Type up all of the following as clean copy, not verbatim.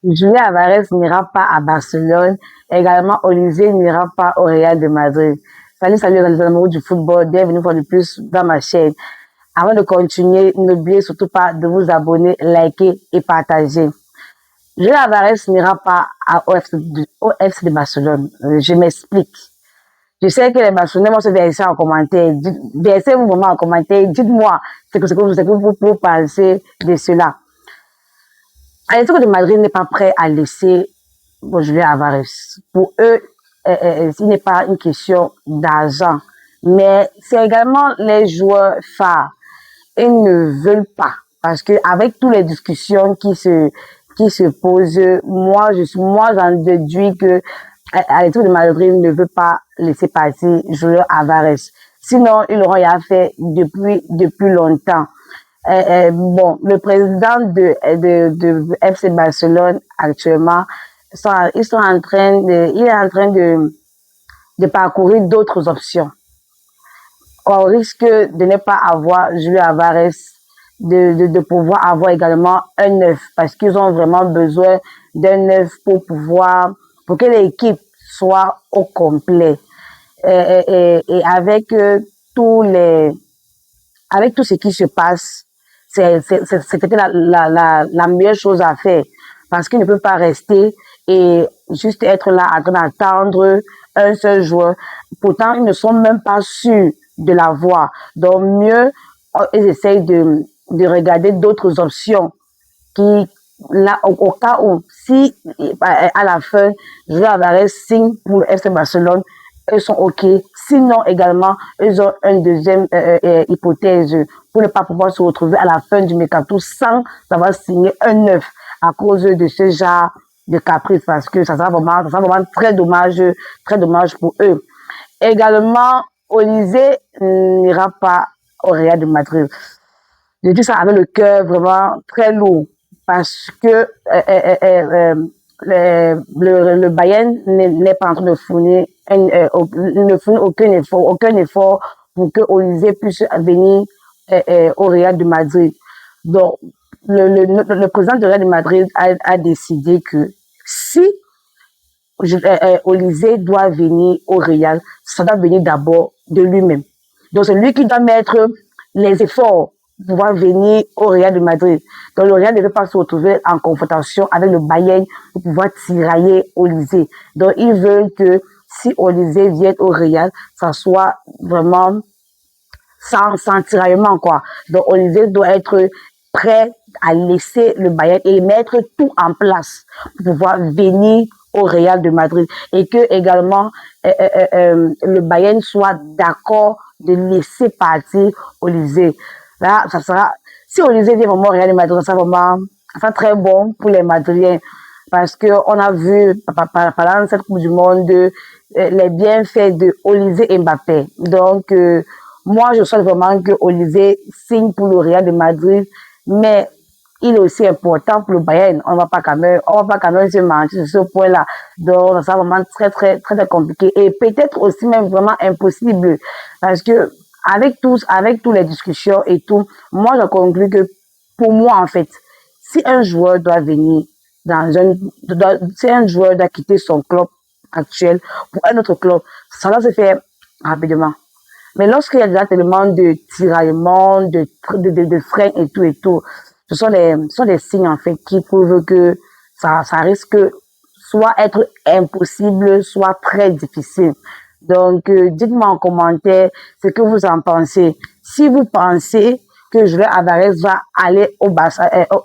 Julien Alvarez n'ira pas à Barcelone. Également, Olivier n'ira pas au Real de Madrid. Salut les amoureux du football. Bienvenue une fois de plus dans ma chaîne. Avant de continuer, n'oubliez surtout pas de vous abonner, liker et partager. Julien Alvarez n'ira pas au FC de Barcelone. Je m'explique. Je sais que les Barcelonais vont se verser en commentaire. Versez-vous vraiment en commentaire. Dites-moi ce que vous pensez de cela. L'Atlético de Madrid n'est pas prêt à laisser Julien Alvarez. Pour eux, ce n'est pas une question d'argent, mais c'est également les joueurs phares. Ils ne veulent pas, parce que avec toutes les discussions qui se posent, moi j'en déduis que l'Atlético de Madrid ne veut pas laisser passer Julien Alvarez. Sinon, ils l'auraient fait depuis longtemps. Bon, le président de FC Barcelone actuellement, il est en train de parcourir d'autres options. On risque de ne pas avoir Julien Alvarez, de pouvoir avoir également un neuf, parce qu'ils ont vraiment besoin d'un neuf pour que l'équipe soit au complet. Et avec avec tout ce qui se passe, c'était la meilleure chose à faire, parce qu'il ne peut pas rester et juste être là en train d'attendre un seul joueur. Pourtant, ils ne sont même pas sûrs de l'avoir. Donc, mieux, ils essayent de regarder d'autres options qui, là, au cas où, si à la fin, Julien Alvarez signe pour le FC Barcelone, ils sont OK. Sinon, également, ils ont une deuxième hypothèse pour ne pas pouvoir se retrouver à la fin du mercato sans avoir signé un neuf à cause de ce genre de caprice, parce que ça sera vraiment très dommage pour eux. Également, Olysée n'ira pas au Real de Madrid. Je dis ça avec le cœur vraiment très lourd, parce que le Bayern n'est pas en train de fournir aucun effort pour que Olysée puisse venir au Real de Madrid. Donc, le président du Real de Madrid a décidé que si Olysée doit venir au Real, ça doit venir d'abord de lui-même. Donc, c'est lui qui doit mettre les efforts pour pouvoir venir au Real de Madrid. Donc, le Real ne veut pas se retrouver en confrontation avec le Bayern pour pouvoir tirailler Olysée. Donc, ils veulent que si Olysée vient au Real, ça soit vraiment sans tiraillement, quoi. Donc, Olysée doit être prêt à laisser le Bayern et mettre tout en place pour pouvoir venir au Real de Madrid, et que également le Bayern soit d'accord de laisser partir Olysée. Là, ça sera, si Olysée vient vraiment au Real de Madrid, ça sera très bon pour les Madriens, parce que on a vu pendant cette Coupe du Monde les bienfaits de Olysée et Mbappé. Donc moi, je souhaite vraiment que Olysée signe pour le Real de Madrid, mais il est aussi important pour le Bayern. On va pas quand même se mentir sur ce point-là. Donc, ça sera vraiment très compliqué. Et peut-être aussi même vraiment impossible. Parce que, avec toutes les discussions et tout, moi, je conclus que, pour moi, en fait, si un joueur doit venir si un joueur doit quitter son club actuel pour un autre club, ça doit se faire rapidement. Mais lorsqu'il y a déjà tellement de tiraillements, de freins et tout, ce sont des signes, en fait, qui prouvent que ça risque soit être impossible, soit très difficile. Donc, dites-moi en commentaire ce que vous en pensez. Si vous pensez que Julien Alvarez va aller au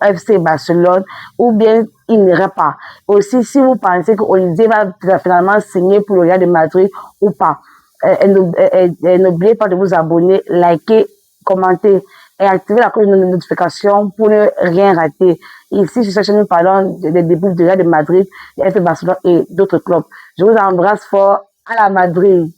FC Barcelone, ou bien il n'ira pas. Aussi, si vous pensez que Olysée va finalement signer pour le Real de Madrid ou pas. N'oubliez pas de vous abonner, liker, commenter et activer la cloche de notification pour ne rien rater. Ici, sur cette chaîne, nous parlons des débuts de Real de Madrid, du FC Barcelone et d'autres clubs. Je vous embrasse fort. À la Madrid.